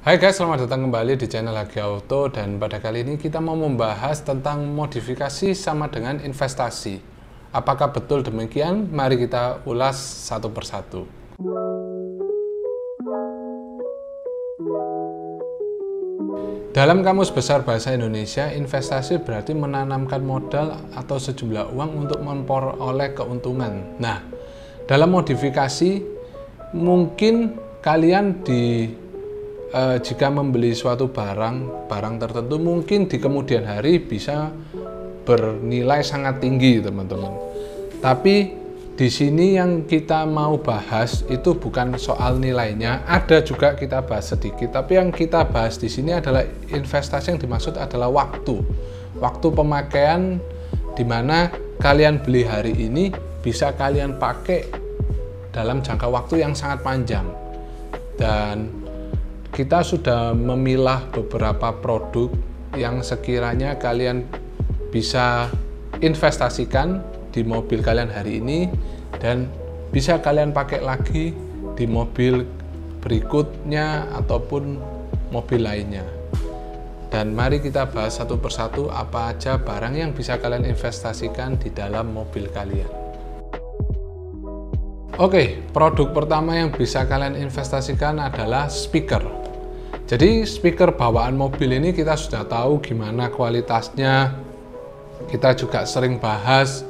Hai guys, selamat datang kembali di channel Hagi Auto, dan pada kali ini kita mau membahas tentang modifikasi sama dengan investasi. Apakah betul demikian? Mari kita ulas satu persatu. Dalam Kamus Besar Bahasa Indonesia, investasi berarti menanamkan modal atau sejumlah uang untuk memperoleh keuntungan. Nah, dalam modifikasi mungkin kalian jika membeli suatu barang tertentu mungkin di kemudian hari bisa bernilai sangat tinggi, teman-teman. Tapi di sini yang kita mau bahas itu bukan soal nilainya, ada juga kita bahas sedikit. Tapi yang kita bahas di sini adalah investasi yang dimaksud adalah waktu pemakaian, di mana kalian beli hari ini bisa kalian pakai dalam jangka waktu yang sangat panjang. Dan kita sudah memilah beberapa produk yang sekiranya kalian bisa investasikan di mobil kalian hari ini dan bisa kalian pakai lagi di mobil berikutnya ataupun mobil lainnya. Dan mari kita bahas satu persatu apa aja barang yang bisa kalian investasikan di dalam mobil kalian. Oke, produk pertama yang bisa kalian investasikan adalah speaker. Jadi speaker bawaan mobil ini kita sudah tahu gimana kualitasnya. Kita juga sering bahas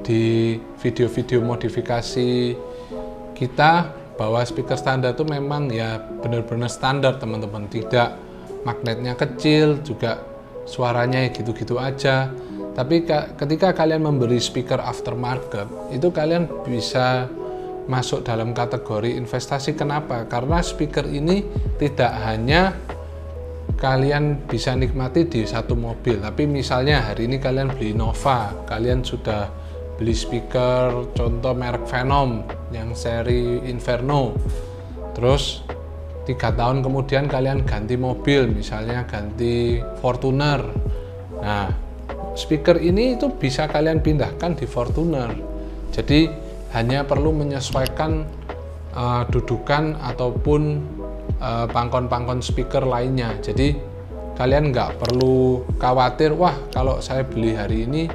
di video-video modifikasi kita bahwa speaker standar itu memang ya benar-benar standar, teman-teman. Tidak magnetnya kecil, juga suaranya gitu-gitu aja. Tapi ketika kalian memberi speaker aftermarket, itu kalian bisa masuk dalam kategori investasi. Kenapa? Karena speaker ini tidak hanya kalian bisa nikmati di satu mobil, tapi misalnya hari ini kalian beli Innova, kalian sudah beli speaker contoh merek Venom yang seri Inferno, terus 3 tahun kemudian kalian ganti mobil, misalnya ganti Fortuner. Nah, speaker ini itu bisa kalian pindahkan di Fortuner. Jadi hanya perlu menyesuaikan dudukan ataupun pangkon-pangkon speaker lainnya. Jadi kalian nggak perlu khawatir, wah kalau saya beli hari ini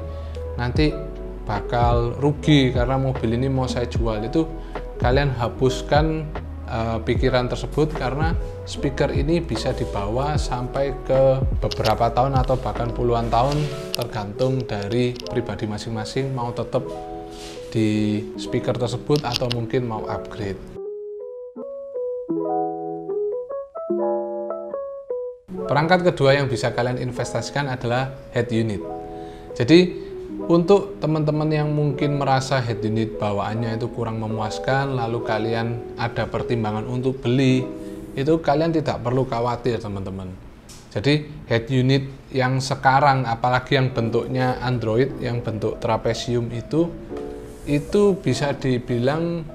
nanti bakal rugi karena mobil ini mau saya jual. Itu kalian hapuskan pikiran tersebut, karena speaker ini bisa dibawa sampai ke beberapa tahun atau bahkan puluhan tahun, tergantung dari pribadi masing-masing mau tetap di speaker tersebut atau mungkin mau upgrade. Perangkat kedua yang bisa kalian investasikan adalah head unit. Jadi untuk teman-teman yang mungkin merasa head unit bawaannya itu kurang memuaskan, lalu kalian ada pertimbangan untuk beli, itu kalian tidak perlu khawatir, teman-teman. Jadi head unit yang sekarang, apalagi yang bentuknya Android, yang bentuk trapesium itu bisa dibilang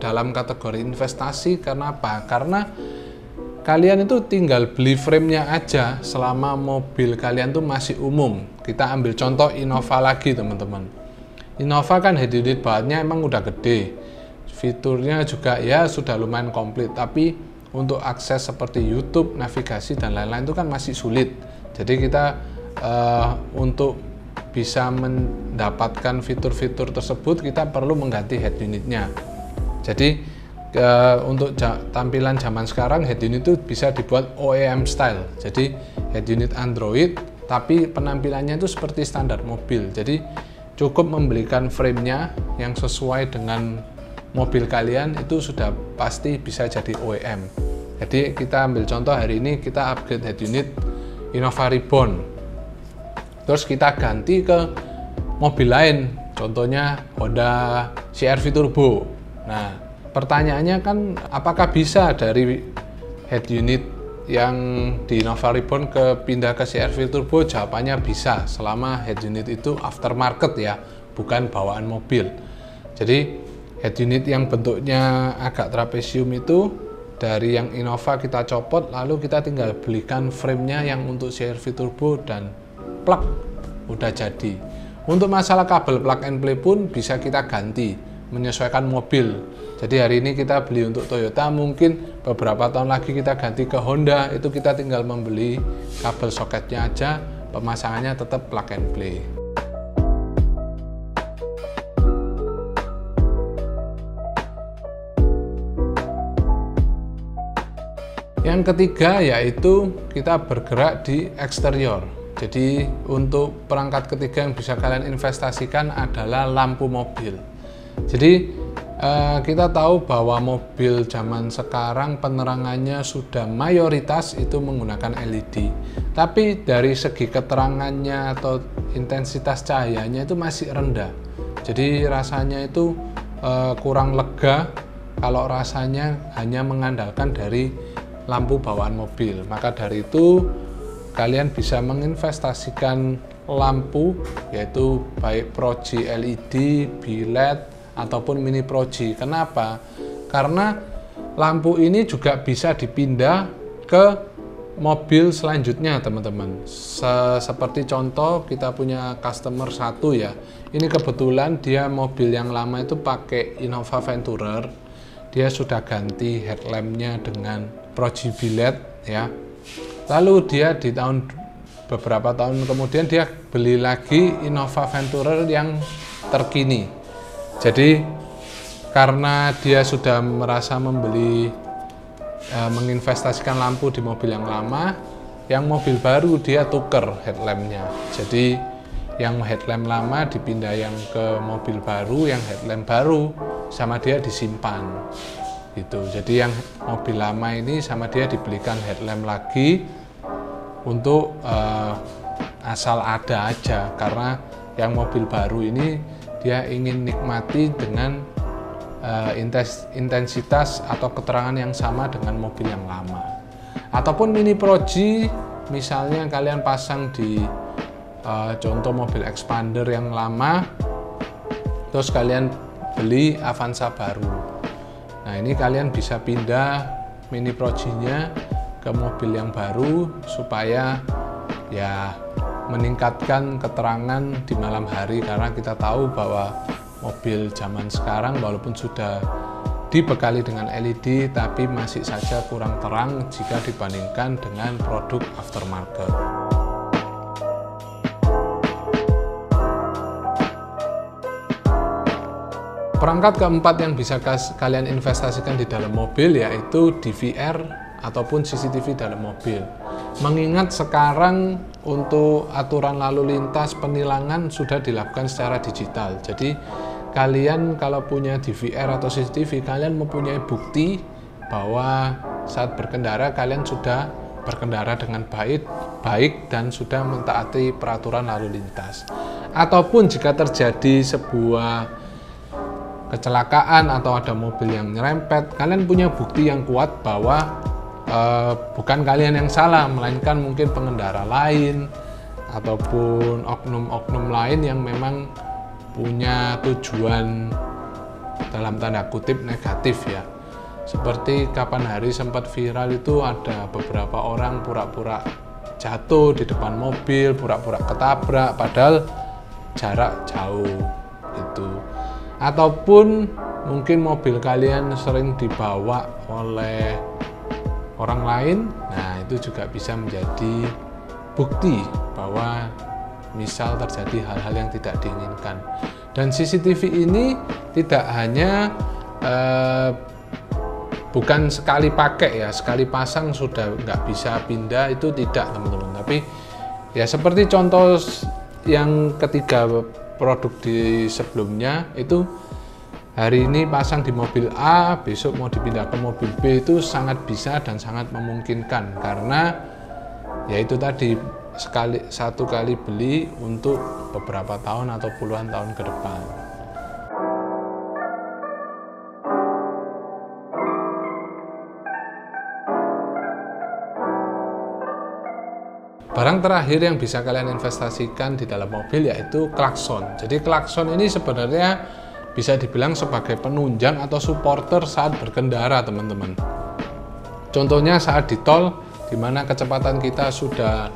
dalam kategori investasi. Karena apa? Karena kalian itu tinggal beli frame-nya aja selama mobil kalian tuh masih umum. Kita ambil contoh Innova lagi, teman-teman. Innova kan head unit bahannya emang udah gede, fiturnya juga ya sudah lumayan komplit, tapi untuk akses seperti YouTube, navigasi dan lain-lain itu kan masih sulit. Jadi kita untuk bisa mendapatkan fitur-fitur tersebut kita perlu mengganti head unitnya. Jadi untuk tampilan zaman sekarang head unit itu bisa dibuat OEM style. Jadi head unit Android tapi penampilannya itu seperti standar mobil. Jadi cukup membelikan frame-nya yang sesuai dengan mobil kalian, itu sudah pasti bisa jadi OEM. Jadi kita ambil contoh hari ini kita upgrade head unit Innova Reborn, terus kita ganti ke mobil lain, contohnya Honda CR-V Turbo. Nah, pertanyaannya kan apakah bisa dari head unit yang di Innova Reborn pindah ke CR-V Turbo? Jawabannya bisa, selama head unit itu aftermarket ya, bukan bawaan mobil. Jadi head unit yang bentuknya agak trapesium itu dari yang Innova kita copot, lalu kita tinggal belikan frame-nya yang untuk CR-V Turbo dan plug, udah jadi. Untuk masalah kabel plug and play pun bisa kita ganti menyesuaikan mobil. Jadi hari ini kita beli untuk Toyota, mungkin beberapa tahun lagi kita ganti ke Honda, itu kita tinggal membeli kabel soketnya aja, pemasangannya tetap plug and play. Yang ketiga yaitu kita bergerak di eksterior. Jadi untuk perangkat ketiga yang bisa kalian investasikan adalah lampu mobil. Jadi kita tahu bahwa mobil zaman sekarang penerangannya sudah mayoritas itu menggunakan LED. Tapi dari segi keterangannya atau intensitas cahayanya itu masih rendah. Jadi rasanya itu kurang lega kalau rasanya hanya mengandalkan dari lampu bawaan mobil. Maka dari itu kalian bisa menginvestasikan lampu, yaitu baik Proji LED, B-LED ataupun Mini Proji. Kenapa? Karena lampu ini juga bisa dipindah ke mobil selanjutnya, teman-teman. Seperti contoh, kita punya customer satu ya. Ini kebetulan dia mobil yang lama itu pakai Innova Venturer. Dia sudah ganti headlampnya dengan Proji B-LED ya. Lalu dia di beberapa tahun kemudian dia beli lagi Innova Venturer yang terkini. Jadi karena dia sudah merasa menginvestasikan lampu di mobil yang lama, yang mobil baru dia tuker headlampnya. Jadi yang headlamp lama dipindah yang ke mobil baru, yang headlamp baru sama dia disimpan. Gitu. Jadi yang mobil lama ini sama dia dibelikan headlamp lagi untuk asal ada aja, karena yang mobil baru ini dia ingin nikmati dengan intensitas atau keterangan yang sama dengan mobil yang lama. Ataupun Mini Proji, misalnya kalian pasang di contoh mobil expander yang lama, terus kalian beli Avanza baru. Nah ini kalian bisa pindah Mini Projinya ke mobil yang baru supaya ya meningkatkan keterangan di malam hari, karena kita tahu bahwa mobil zaman sekarang walaupun sudah dibekali dengan LED tapi masih saja kurang terang jika dibandingkan dengan produk aftermarket. Perangkat keempat yang bisa kalian investasikan di dalam mobil yaitu DVR ataupun CCTV dalam mobil. Mengingat sekarang untuk aturan lalu lintas penilangan sudah dilakukan secara digital. Jadi kalian kalau punya DVR atau CCTV, kalian mempunyai bukti bahwa saat berkendara kalian sudah berkendara dengan baik dan sudah mentaati peraturan lalu lintas. Ataupun jika terjadi sebuah kecelakaan atau ada mobil yang nyerempet, kalian punya bukti yang kuat bahwa bukan kalian yang salah, melainkan mungkin pengendara lain ataupun oknum-oknum lain yang memang punya tujuan dalam tanda kutip negatif ya. Seperti kapan hari sempat viral itu ada beberapa orang pura-pura jatuh di depan mobil, pura-pura ketabrak padahal jarak jauh gitu. Ataupun mungkin mobil kalian sering dibawa oleh orang lain, nah itu juga bisa menjadi bukti bahwa misal terjadi hal-hal yang tidak diinginkan. Dan CCTV ini tidak hanya bukan sekali pakai ya, sekali pasang sudah nggak bisa pindah, itu tidak teman-teman. Tapi ya seperti contoh yang ketiga produk di sebelumnya itu, hari ini pasang di mobil A, besok mau dipindah ke mobil B, itu sangat bisa dan sangat memungkinkan, karena yaitu tadi satu kali beli untuk beberapa tahun atau puluhan tahun ke depan. Barang terakhir yang bisa kalian investasikan di dalam mobil yaitu klakson. Jadi klakson ini sebenarnya bisa dibilang sebagai penunjang atau supporter saat berkendara, teman-teman. Contohnya saat di tol, di mana kecepatan kita sudah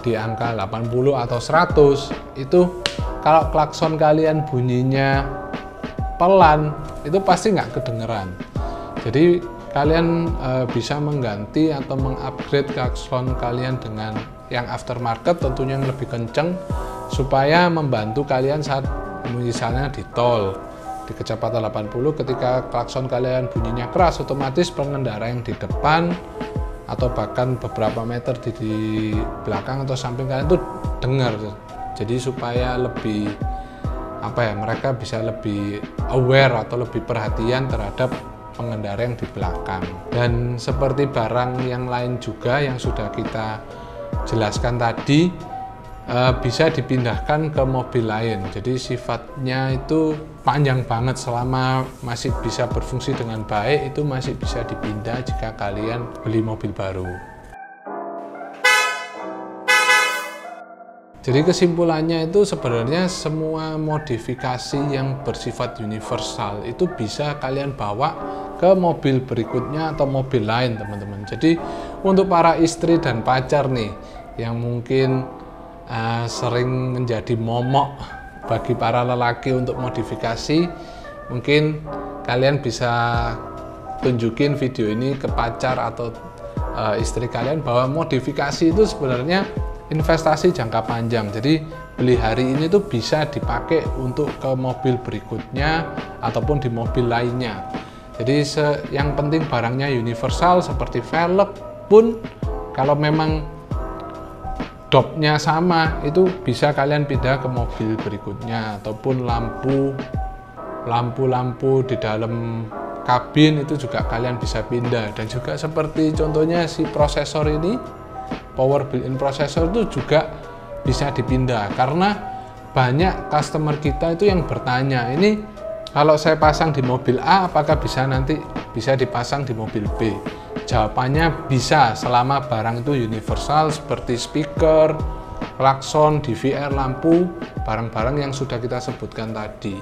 di angka 80 atau 100, itu kalau klakson kalian bunyinya pelan, itu pasti nggak kedengeran. Jadi kalian bisa mengganti atau mengupgrade klakson kalian dengan yang aftermarket, tentunya yang lebih kenceng, supaya membantu kalian saat misalnya di tol di kecepatan 80, ketika klakson kalian bunyinya keras, otomatis pengendara yang di depan atau bahkan beberapa meter di belakang atau samping kalian tuh dengar. Jadi supaya lebih mereka bisa lebih aware atau lebih perhatian terhadap pengendara yang di belakang. Dan seperti barang yang lain juga yang sudah kita jelaskan tadi, bisa dipindahkan ke mobil lain. Jadi sifatnya itu panjang banget, selama masih bisa berfungsi dengan baik itu masih bisa dipindah jika kalian beli mobil baru. Jadi kesimpulannya itu sebenarnya semua modifikasi yang bersifat universal itu bisa kalian bawa ke mobil berikutnya atau mobil lain, teman-teman. Jadi untuk para istri dan pacar nih yang mungkin sering menjadi momok bagi para lelaki untuk modifikasi, mungkin kalian bisa tunjukin video ini ke pacar atau istri kalian bahwa modifikasi itu sebenarnya investasi jangka panjang. Jadi beli hari ini tuh bisa dipakai untuk ke mobil berikutnya ataupun di mobil lainnya. Jadi yang penting barangnya universal, seperti velg pun kalau memang dopnya sama itu bisa kalian pindah ke mobil berikutnya, ataupun lampu di dalam kabin itu juga kalian bisa pindah. Dan juga seperti contohnya si prosesor ini, power built-in processor itu juga bisa dipindah, karena banyak customer kita itu yang bertanya, ini kalau saya pasang di mobil A apakah nanti bisa dipasang di mobil B? Jawabannya bisa, selama barang itu universal seperti speaker, klakson, DVR, lampu, barang-barang yang sudah kita sebutkan tadi.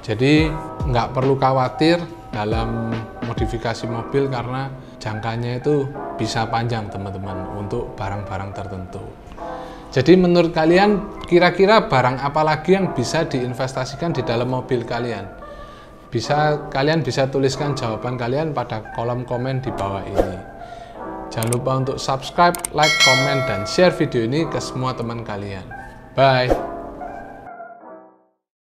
Jadi nggak perlu khawatir dalam modifikasi mobil karena jangkanya itu bisa panjang, teman-teman, untuk barang-barang tertentu. Jadi menurut kalian kira-kira barang apa lagi yang bisa diinvestasikan di dalam mobil kalian? Kalian bisa tuliskan jawaban kalian pada kolom komen di bawah ini. Jangan lupa untuk subscribe, like, komen, dan share video ini ke semua teman kalian. Bye!